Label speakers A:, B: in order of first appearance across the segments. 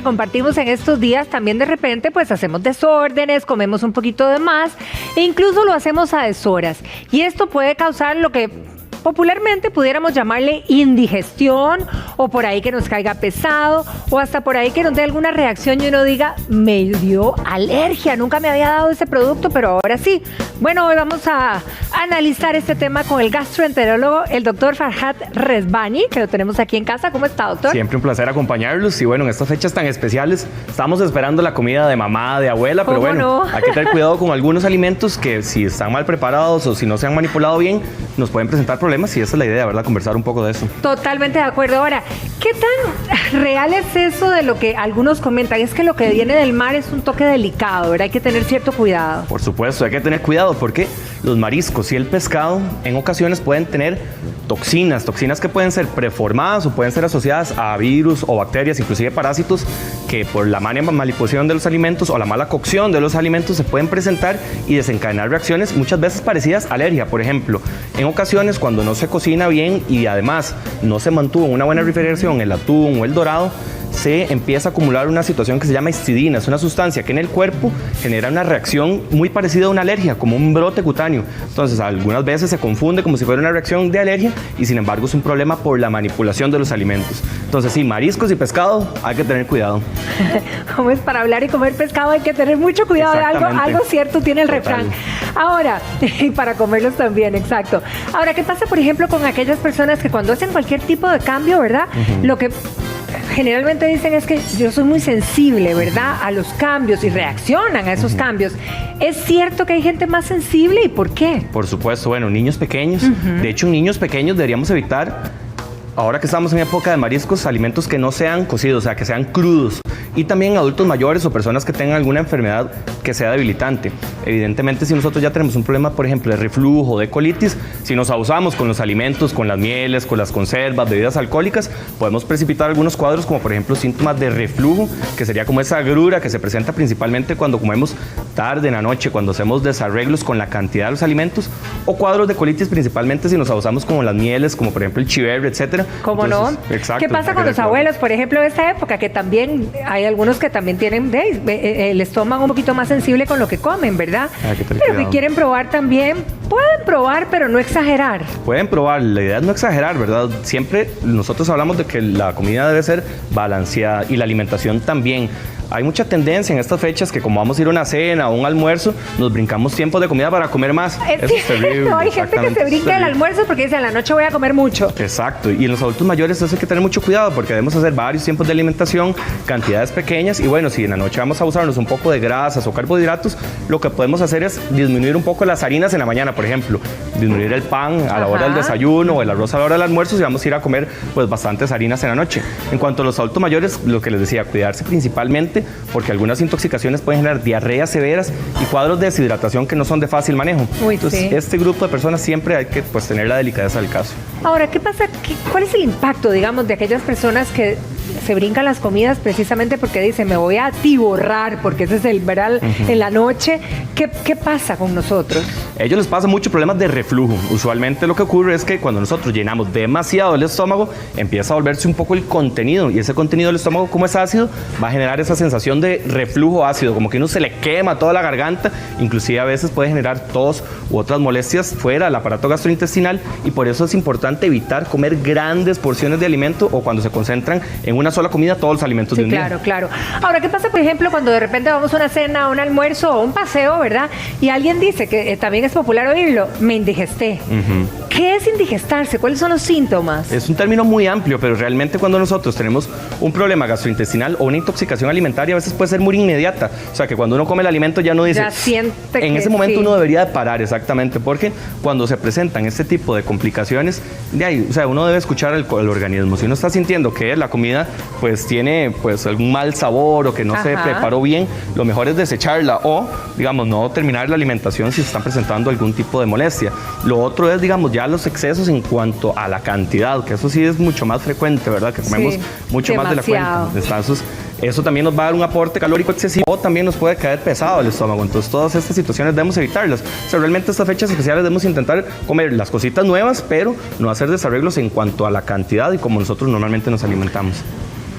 A: que compartimos en estos días, también de repente pues hacemos desórdenes, comemos un poquito de más e incluso lo hacemos a deshoras. Y esto puede causar lo que popularmente pudiéramos llamarle indigestión, o por ahí que nos caiga pesado, o hasta por ahí que nos dé alguna reacción y uno diga, me dio alergia, nunca me había dado ese producto, pero ahora sí. Bueno, hoy vamos a analizar este tema con el gastroenterólogo, el doctor Farhad Rezvani, que lo tenemos aquí en casa. ¿Cómo está, doctor?
B: Siempre un placer acompañarlos y bueno, en estas fechas tan especiales estamos esperando la comida de mamá, de abuela, pero bueno, hay que tener cuidado con algunos alimentos que si están mal preparados o si no se han manipulado bien, nos pueden presentar problemas y esa es la idea, ¿verdad? Conversar un poco de eso.
A: Totalmente de acuerdo. Ahora, ¿qué tan real es eso de lo que algunos comentan? Es que lo que viene del mar es un toque delicado, ¿verdad? Hay que tener cierto cuidado.
B: Por supuesto, hay que tener cuidado porque los mariscos y el pescado en ocasiones pueden tener toxinas que pueden ser preformadas o pueden ser asociadas a virus o bacterias, inclusive parásitos, que por la mala manipulación de los alimentos o la mala cocción de los alimentos se pueden presentar y desencadenar reacciones muchas veces parecidas a alergia. Por ejemplo, en ocasiones cuando no se cocina bien y además no se mantuvo en una buena refrigeración el atún o el dorado, se empieza a acumular una situación que se llama histidina. Es una sustancia que en el cuerpo genera una reacción muy parecida a una alergia, como un brote cutáneo. Entonces, algunas veces se confunde como si fuera una reacción de alergia y sin embargo es un problema por la manipulación de los alimentos. Entonces, sí, mariscos y pescado hay que tener cuidado.
A: Como es para hablar y comer pescado hay que tener mucho cuidado. Algo cierto tiene el refrán. Ahora, y para comerlos también, exacto. Ahora, ¿qué pasa, por ejemplo, con aquellas personas que cuando hacen cualquier tipo de cambio, ¿verdad? Lo que generalmente dicen es que yo soy muy sensible, ¿verdad?, a los cambios y reaccionan a esos cambios. ¿Es cierto que hay gente más sensible y por qué?
B: Por supuesto, bueno, niños pequeños. De hecho, niños pequeños deberíamos evitar, ahora que estamos en época de mariscos, alimentos que no sean cocidos, o sea, que sean crudos. Y también adultos mayores o personas que tengan alguna enfermedad que sea debilitante. Evidentemente, si nosotros ya tenemos un problema, por ejemplo, de reflujo, de colitis, si nos abusamos con los alimentos, con las mieles, con las conservas, bebidas alcohólicas, podemos precipitar algunos cuadros como, por ejemplo, síntomas de reflujo, que sería como esa agrura que se presenta principalmente cuando comemos tarde en la noche, cuando hacemos desarreglos con la cantidad de los alimentos, o cuadros de colitis principalmente si nos abusamos con las mieles, como por ejemplo el chiverre, etcétera.
A: ¿Cómo no?
B: Exacto.
A: ¿Qué pasa con los abuelos, por ejemplo, de esta época, que también hay algunos que también tienen el estómago un poquito más sensible con lo que comen, ¿verdad? Pero que quieren probar también, pueden probar, pero no exagerar.
B: Pueden probar, la idea es no exagerar, ¿verdad? Siempre nosotros hablamos de que la comida debe ser balanceada y la alimentación también. Hay mucha tendencia en estas fechas que como vamos a ir a una cena o un almuerzo, nos brincamos tiempos de comida para comer más. Eso es terrible.
A: No, hay gente que se brinca el almuerzo porque dice, en la noche voy a comer mucho.
B: Exacto, y en los adultos mayores eso hay que tener mucho cuidado porque debemos hacer varios tiempos de alimentación, cantidades pequeñas, y bueno, si en la noche vamos a abusarnos un poco de grasas o carbohidratos, lo que podemos hacer es disminuir un poco las harinas en la mañana, por ejemplo, disminuir el pan a la hora del desayuno o el arroz a la hora del almuerzo, si vamos a ir a comer pues bastantes harinas en la noche. En cuanto a los adultos mayores, lo que les decía, cuidarse principalmente porque algunas intoxicaciones pueden generar diarreas severas y cuadros de deshidratación que no son de fácil manejo. Entonces, este grupo de personas siempre hay que pues tener la delicadeza del caso.
A: Ahora, ¿qué pasa? ¿Cuál es el impacto, digamos, de aquellas personas que se brincan las comidas precisamente porque dicen, me voy a atiborrar, porque ese es el veral en la noche? ¿Qué pasa con nosotros?
B: A ellos les pasa muchos problemas de reflujo. Usualmente lo que ocurre es que cuando nosotros llenamos demasiado el estómago, empieza a volverse un poco el contenido, y ese contenido del estómago, como es ácido, va a generar esa sensación de reflujo ácido, como que uno se le quema toda la garganta, inclusive a veces puede generar tos u otras molestias fuera del aparato gastrointestinal, y por eso es importante evitar comer grandes porciones de alimento o cuando se concentran en una sola comida todos los alimentos de un día.
A: Claro. Ahora, ¿qué pasa, por ejemplo, cuando de repente vamos a una cena, a un almuerzo o un paseo, ¿verdad? Y alguien dice, que también es popular oírlo, me indigesté. ¿Qué es indigestarse? ¿Cuáles son los síntomas?
B: Es un término muy amplio, pero realmente cuando nosotros tenemos un problema gastrointestinal o una intoxicación alimentaria, a veces puede ser muy inmediata. O sea, que cuando uno come el alimento ya no dice...
A: Ya siente
B: en ese momento uno debería de parar, exactamente, porque cuando se presentan este tipo de complicaciones, de ahí, o sea, uno debe escuchar el organismo. Si uno está sintiendo que la comida pues tiene pues algún mal sabor o que no se preparó bien, lo mejor es desecharla o, digamos, no terminar la alimentación si se están presentando algún tipo de molestia. Lo otro es, digamos, ya los excesos en cuanto a la cantidad, que eso sí es mucho más frecuente, ¿verdad? Que comemos mucho más de la cuenta. Entonces, eso también nos va a dar un aporte calórico excesivo o también nos puede caer pesado el estómago. Entonces, todas estas situaciones debemos evitarlas. O sea, realmente estas fechas especiales debemos intentar comer las cositas nuevas, pero no hacer desarreglos en cuanto a la cantidad y como nosotros normalmente nos alimentamos.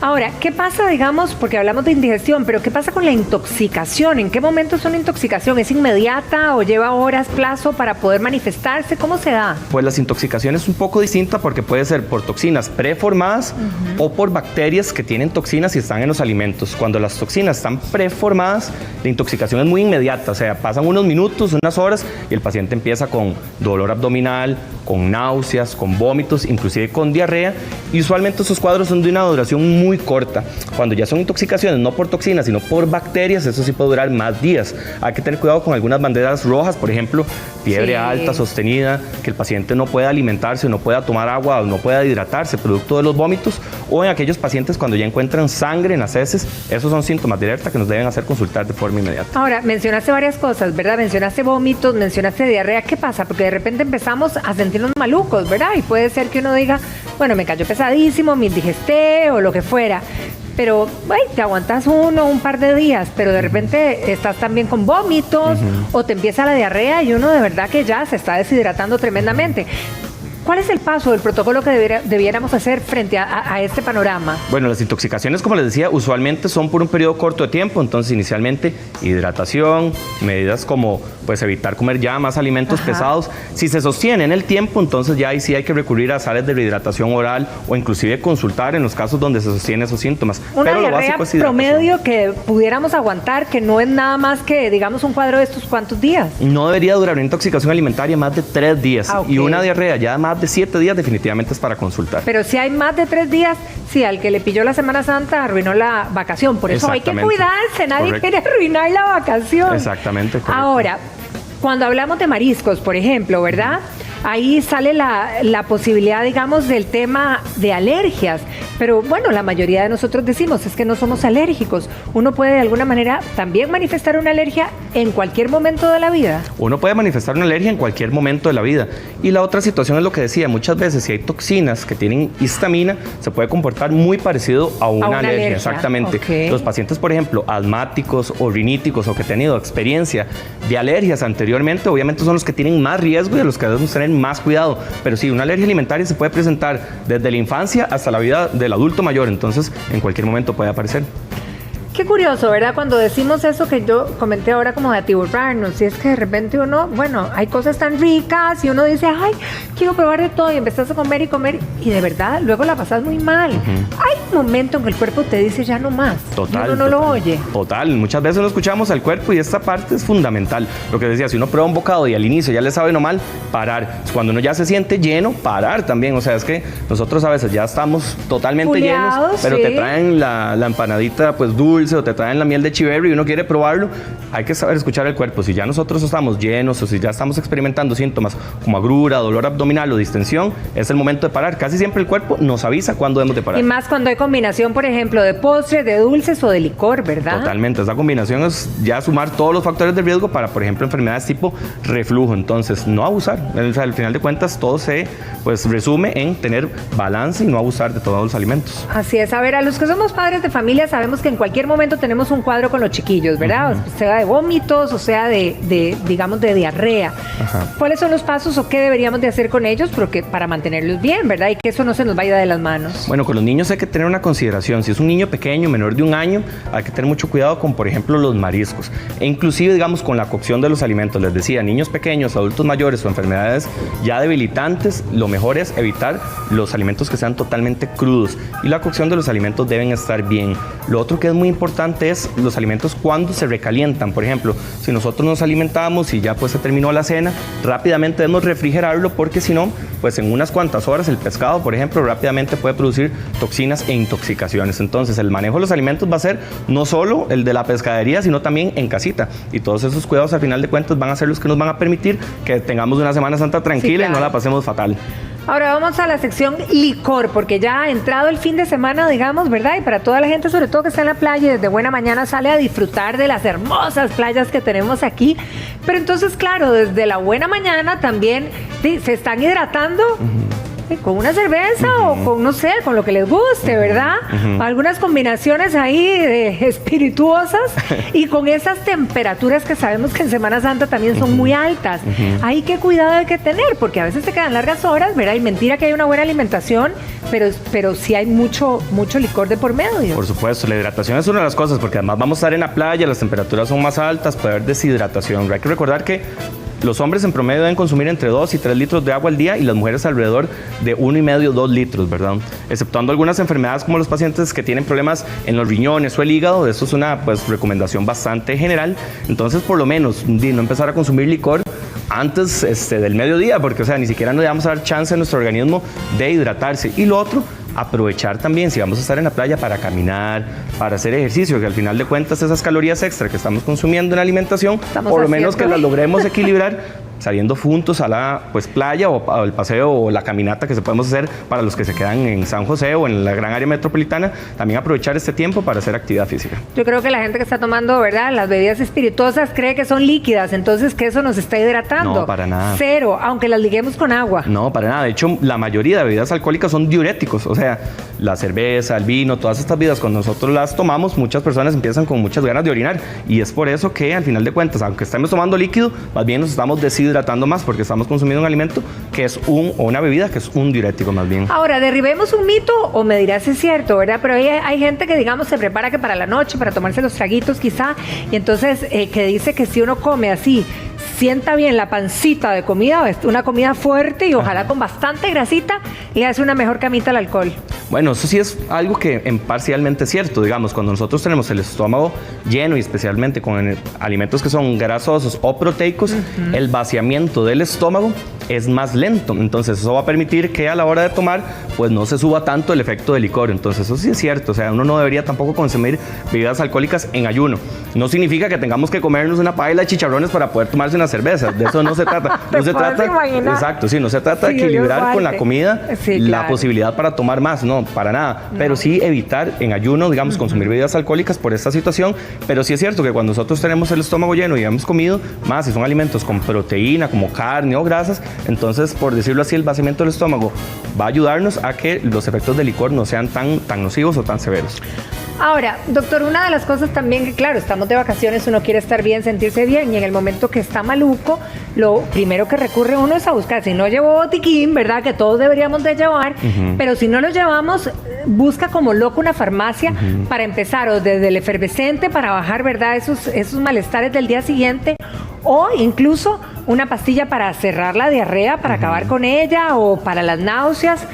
A: Ahora, ¿qué pasa, digamos, porque hablamos de indigestión, pero qué pasa con la intoxicación? ¿En qué momento es una intoxicación? ¿Es inmediata o lleva horas plazo para poder manifestarse? ¿Cómo se da?
B: Pues las intoxicaciones es un poco distinta porque puede ser por toxinas preformadas o por bacterias que tienen toxinas y están en los alimentos. Cuando las toxinas están preformadas, la intoxicación es muy inmediata, o sea, pasan unos minutos, unas horas y el paciente empieza con dolor abdominal, con náuseas, con vómitos, inclusive con diarrea, y usualmente esos cuadros son de una duración muy corta. Cuando ya son intoxicaciones, no por toxinas, sino por bacterias, eso sí puede durar más días. Hay que tener cuidado con algunas banderas rojas, por ejemplo, fiebre alta, sostenida, que el paciente no pueda alimentarse, no pueda tomar agua o no pueda hidratarse producto de los vómitos, o en aquellos pacientes cuando ya encuentran sangre en las heces, esos son síntomas de alerta que nos deben hacer consultar de forma inmediata.
A: Ahora, mencionaste varias cosas, ¿verdad? Mencionaste vómitos, mencionaste diarrea. ¿Qué pasa? Porque de repente empezamos a sentirnos malucos, ¿verdad? Y puede ser que uno diga, bueno, me cayó pesadísimo, me indigesté o lo que fuera. Pero, te aguantas un par de días, pero de repente estás también con vómitos o te empieza la diarrea y uno de verdad que ya se está deshidratando tremendamente. ¿Cuál es el paso del protocolo que debiéramos hacer frente a este panorama?
B: Bueno, las intoxicaciones, como les decía, usualmente son por un periodo corto de tiempo, entonces inicialmente hidratación, medidas como pues evitar comer ya más alimentos pesados. Si se sostiene en el tiempo, entonces ya ahí sí hay que recurrir a sales de rehidratación oral o inclusive consultar en los casos donde se sostienen esos síntomas.
A: Una
B: Pero
A: diarrea promedio que pudiéramos aguantar, que no es nada más que, digamos, un cuadro de estos cuantos días.
B: No debería durar una intoxicación alimentaria más de 3 días. Y una diarrea ya más de 7 días definitivamente es para consultar.
A: Pero si hay más de 3 días, sí, al que le pilló la Semana Santa arruinó la vacación. Por eso hay que cuidarse, nadie quiere arruinar la vacación.
B: Exactamente, correcto.
A: Ahora, cuando hablamos de mariscos, por ejemplo, ¿verdad? Ahí sale la posibilidad, digamos, del tema de alergias. Pero bueno, la mayoría de nosotros decimos es que no somos alérgicos. Uno puede de alguna manera también manifestar una alergia en cualquier momento de la vida.
B: Uno puede manifestar una alergia en cualquier momento de la vida. Y la otra situación es lo que decía, muchas veces si hay toxinas que tienen histamina, se puede comportar muy parecido a una alergia. Exactamente. Okay. Los pacientes, por ejemplo, asmáticos o riníticos o que han tenido experiencia de alergias anteriormente, obviamente son los que tienen más riesgo y de los que debemos tener más cuidado. Pero sí, una alergia alimentaria se puede presentar desde la infancia hasta la vida del adulto mayor, entonces en cualquier momento puede aparecer.
A: Qué curioso, ¿verdad? Cuando decimos eso que yo comenté ahora como de atiborrarnos, si es que de repente uno, bueno, hay cosas tan ricas y uno dice, ay, quiero probar de todo y empezás a comer y comer y de verdad luego la pasas muy mal. Hay un momento en que el cuerpo te dice ya no más.
B: Total.
A: Y uno no lo oye.
B: Total, muchas veces no escuchamos al cuerpo y esta parte es fundamental. Lo que decía, si uno prueba un bocado y al inicio ya le sabe no mal, parar. Cuando uno ya se siente lleno, parar también. O sea, es que nosotros a veces ya estamos totalmente llenos, pero te traen la empanadita pues dulce o te traen la miel de chiverri y uno quiere probarlo, hay que saber escuchar el cuerpo. Si ya nosotros estamos llenos o si ya estamos experimentando síntomas como agrura, dolor abdominal o distensión, es el momento de parar. Casi siempre el cuerpo nos avisa cuándo debemos de parar.
A: Y más cuando hay combinación, por ejemplo, de postres, de dulces o de licor, ¿verdad?
B: Totalmente. Esa combinación es ya sumar todos los factores de riesgo para, por ejemplo, enfermedades tipo reflujo. Entonces, no abusar. O sea, al final de cuentas, todo se resume en tener balance y no abusar de todos los alimentos.
A: Así es. A ver, a los que somos padres de familia sabemos que en cualquier momento tenemos un cuadro con los chiquillos, ¿verdad? O sea de vómitos, o sea digamos, de diarrea. ¿Cuáles son los pasos o qué deberíamos de hacer con ellos para mantenerlos bien, ¿verdad? Y que eso no se nos vaya de las manos.
B: Bueno, con los niños hay que tener una consideración. Si es un niño pequeño, menor de 1 año, hay que tener mucho cuidado con, por ejemplo, los mariscos. E inclusive, digamos, con la cocción de los alimentos. Les decía, niños pequeños, adultos mayores o enfermedades ya debilitantes, lo mejor es evitar los alimentos que sean totalmente crudos. Y la cocción de los alimentos deben estar bien. Lo otro que es muy importante es los alimentos cuando se recalientan. Por ejemplo, si nosotros nos alimentamos y ya pues se terminó la cena, rápidamente debemos refrigerarlo porque si no, pues en unas cuantas horas el pescado, por ejemplo, rápidamente puede producir toxinas e intoxicaciones. Entonces, el manejo de los alimentos va a ser no solo el de la pescadería, sino también en casita. Y todos esos cuidados, al final de cuentas, van a ser los que nos van a permitir que tengamos una Semana Santa tranquila, sí, claro, y no la pasemos fatal.
A: Ahora vamos a la sección licor, porque ya ha entrado el fin de semana, digamos, ¿verdad? Y para toda la gente, sobre todo que está en la playa y desde buena mañana sale a disfrutar de las hermosas playas que tenemos aquí. Pero entonces, claro, desde la buena mañana también se están hidratando. con una cerveza o con, no sé, con lo que les guste, ¿verdad? Algunas combinaciones ahí espirituosas y con esas temperaturas que sabemos que en Semana Santa también son muy altas. Hay que cuidado hay que tener, porque a veces se quedan largas horas, ¿verdad? Y mentira que hay una buena alimentación, pero sí hay mucho licor de por medio.
B: Por supuesto, la hidratación es una de las cosas, porque además vamos a estar en la playa, las temperaturas son más altas, puede haber deshidratación. Hay que recordar que los hombres en promedio deben consumir entre 2 y 3 litros de agua al día y las mujeres alrededor de 1,5 a 2 litros, ¿verdad? Exceptuando algunas enfermedades como los pacientes que tienen problemas en los riñones o el hígado, esto es una recomendación bastante general. Entonces, por lo menos, no empezar a consumir licor antes del mediodía, porque, o sea, ni siquiera nos vamos a dar chance a nuestro organismo de hidratarse. Y lo otro, aprovechar también, si vamos a estar en la playa, para caminar, para hacer ejercicio, que al final de cuentas esas calorías extra que estamos consumiendo en la alimentación, por lo menos que las logremos equilibrar saliendo juntos a la playa o el paseo o la caminata que se podemos hacer para los que se quedan en San José o en la gran área metropolitana, también aprovechar este tiempo para hacer actividad física.
A: Yo creo que la gente que está tomando, ¿verdad?, las bebidas espirituosas cree que son líquidas, entonces que eso nos está hidratando.
B: No, para nada.
A: Cero, aunque las liguemos con agua.
B: No, para nada. De hecho, la mayoría de bebidas alcohólicas son diuréticos, o sea, la cerveza, el vino, todas estas bebidas, cuando nosotros las tomamos, muchas personas empiezan con muchas ganas de orinar y es por eso que al final de cuentas, aunque estemos tomando líquido, más bien nos estamos deshidratando más porque estamos consumiendo un alimento que es o una bebida que es un diurético más bien.
A: Ahora, derribemos un mito o me dirás si es cierto, ¿verdad? Pero hay gente que, digamos, se prepara que para la noche, para tomarse los traguitos quizá, y entonces que dice que si uno come así, sienta bien la pancita de comida, una comida fuerte y ojalá con bastante grasita, y hace una mejor camita al alcohol.
B: Bueno, eso sí es algo que parcialmente es cierto. Digamos, cuando nosotros tenemos el estómago lleno y especialmente con alimentos que son grasosos o proteicos, el vaciamiento del estómago es más lento. Entonces eso va a permitir que a la hora de tomar, pues no se suba tanto el efecto del licor. Entonces eso sí es cierto. O sea, uno no debería tampoco consumir bebidas alcohólicas en ayuno. No significa que tengamos que comernos una paila de chicharrones para poder tomarse una cerveza. De eso no se trata. No se trata. Exacto, sí, no se trata de equilibrar con la comida la posibilidad para tomar más. No, para nada. Pero sí evitar en ayuno, digamos, consumir bebidas alcohólicas por esta situación. Pero sí es cierto que cuando nosotros tenemos el estómago lleno y hemos comido más, si son alimentos con proteína, como carne o grasas, entonces, por decirlo así, el vaciamiento del estómago va a ayudarnos a que los efectos del licor no sean tan nocivos o tan severos.
A: Ahora, doctor, una de las cosas también que, claro, estamos de vacaciones, uno quiere estar bien, sentirse bien, y en el momento que está maluco, lo primero que recurre uno es a buscar, si no llevo botiquín, ¿verdad?, que todos deberíamos de llevar, pero si no lo llevamos, busca como loco una farmacia para empezar, o desde el efervescente para bajar, ¿verdad?, esos malestares del día siguiente, o incluso una pastilla para cerrar la diarrea, para acabar con ella, o para las náuseas.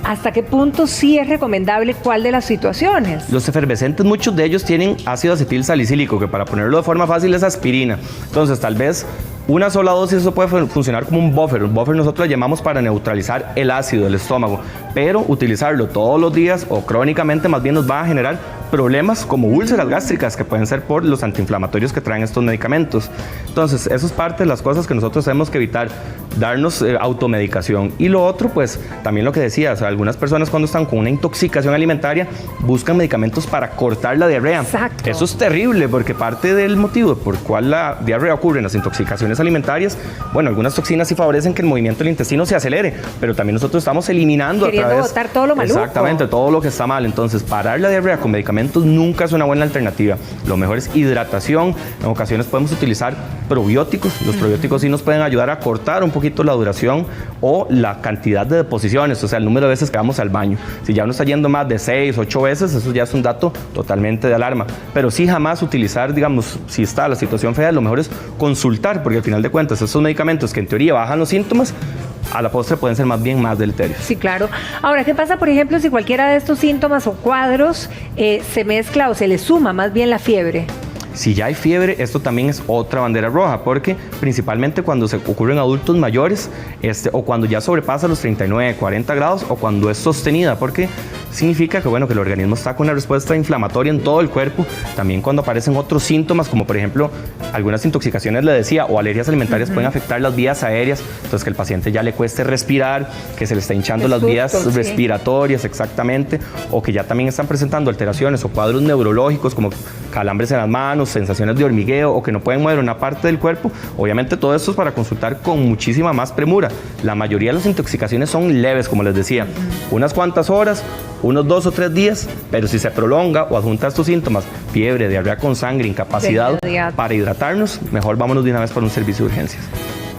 A: ¿Hasta qué punto sí es recomendable cuál de las situaciones? Los
B: efervescentes, muchos de ellos tienen ácido acetil salicílico, que para ponerlo de forma fácil es aspirina. Entonces, tal vez una sola dosis eso puede funcionar como un buffer. Un buffer nosotros lo llamamos para neutralizar el ácido del estómago, pero utilizarlo todos los días o crónicamente más bien nos va a generar problemas como úlceras gástricas que pueden ser por los antiinflamatorios que traen estos medicamentos. Entonces, eso es parte de las cosas que nosotros tenemos que evitar, darnos automedicación. Y lo otro, pues, también lo que decías, algunas personas cuando están con una intoxicación alimentaria buscan medicamentos para cortar la diarrea.
A: Exacto.
B: Eso es terrible porque parte del motivo por cual la diarrea ocurre en las intoxicaciones alimentarias, bueno, algunas toxinas sí favorecen que el movimiento del intestino se acelere, pero también nosotros estamos eliminando
A: queriendo
B: a través...
A: botar todo lo maluco.
B: Exactamente, todo lo que está mal. Entonces, parar la diarrea con medicamentos nunca es una buena alternativa. Lo mejor es hidratación. En ocasiones podemos utilizar probióticos. Los probióticos sí nos pueden ayudar a cortar un poquito la duración o la cantidad de deposiciones, o sea, el número de veces que vamos al baño. Si ya uno está yendo más de 6, 8 veces, eso ya es un dato totalmente de alarma. Pero sí jamás utilizar, digamos, si está la situación fea, lo mejor es consultar, porque al final de cuentas, esos medicamentos que en teoría bajan los síntomas, a la postre pueden ser más bien más deleterios.
A: Sí, claro. Ahora, ¿qué pasa, por ejemplo, si cualquiera de estos síntomas o cuadros se mezcla o se le suma más bien la fiebre?
B: Si ya hay fiebre, esto también es otra bandera roja, porque principalmente cuando se ocurre en adultos mayores, o cuando ya sobrepasa los 39, 40 grados, o cuando es sostenida, porque significa que, bueno, que el organismo está con una respuesta inflamatoria en todo el cuerpo. También cuando aparecen otros síntomas, como por ejemplo, algunas intoxicaciones, le decía, o alergias alimentarias pueden afectar las vías aéreas, entonces que el paciente ya le cueste respirar, que se le está hinchando las vías respiratorias, exactamente, o que ya también están presentando alteraciones o cuadros neurológicos, como calambres en las manos, sensaciones de hormigueo o que no pueden mover una parte del cuerpo, obviamente todo esto es para consultar con muchísima más premura. La mayoría de las intoxicaciones son leves, como les decía, unas cuantas horas, unos 2 o 3 días, pero si se prolonga o adjunta estos síntomas, fiebre, diarrea con sangre, incapacidad para hidratarnos, mejor vámonos de una vez para un servicio de urgencias.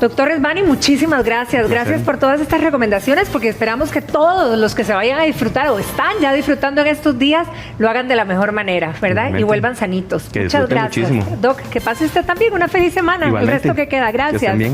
A: Doctor Esbani, muchísimas gracias. Gracias por todas estas recomendaciones, porque esperamos que todos los que se vayan a disfrutar o están ya disfrutando en estos días lo hagan de la mejor manera, ¿verdad?
B: Igualmente.
A: Y vuelvan sanitos.
B: Que
A: Muchas
B: disfruten
A: gracias.
B: muchísimo.
A: Doc, que pase usted también una feliz semana.
B: Igualmente.
A: El resto que queda.
B: Que estén
A: Gracias.
B: bien.